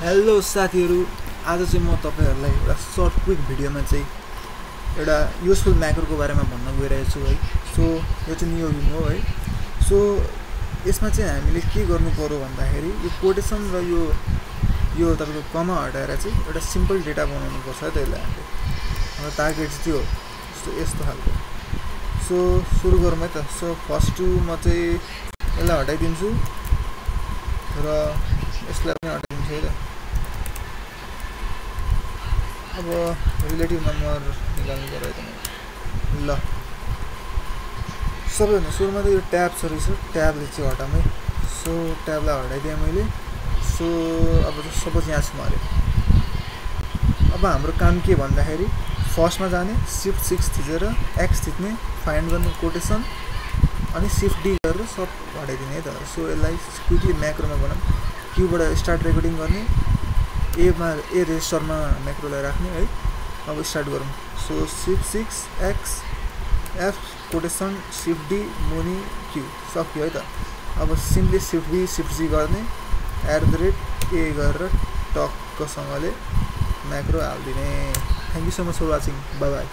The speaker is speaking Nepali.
हेलो साथीहरु, आज चाहिँ म तपाईहरुलाई एउटा सर्ट क्विक भिडियोमा चाहिँ एउटा युजफुल म्याक्रोको बारेमा भन्न गइरहेको छु है। सो यो चाहिँ नियोगिङ हो है। सो यसमा चाहिँ हामीले के गर्नु पर्यो भन्दाखेरि यो कोटेसन र यो तपाईको कमा हटाएर चाहिँ एउटा सिम्पल डेटा बनाउनु पर्छ त्यसलाई हामीले। अब टार्गेट चाहिँ हो यस्तो खालको। सो सुरु गरौँ है त। सो फर्स्ट म चाहिँ यसलाई हटाइदिन्छु र यसलाई पनि हटाइदिन्छु है त। अब रिलेटिभ नम्बर निकाल्नु पर्यो त ल। सबैभन्दा सुरुमा त यो ट्याब छ रहेछ, ट्याबले चाहिँ हटाऊँ है। सो ट्याबलाई हटाइदिएँ मैले। सो अब सपोज यहाँ छु म अरे। अब हाम्रो काम के भन्दाखेरि फर्स्टमा जाने शिफ्ट 6 थिचेर एक्स थिच्ने, फाइन्ड गर्ने कोटेसन अनि शिफ्ट डी गरेर सब हटाइदिने है त। सो यसलाई क्विकली म्याक्रोमा बनाऊँ। क्यूबाट स्टार्ट रेकर्डिङ गर्ने, ए रेजिस्टरमा म्याक्रोलाई राख्ने है। अब स्टार्ट गरौँ। So shift 6 X F quotation shift D मुनि क्यू सक्यो है त। अब simply shift B shift G गर्ने, @ ए गरेर टक्कसँगले म्याक्रो हालिदिने। Thank you so much for watching. Bye by.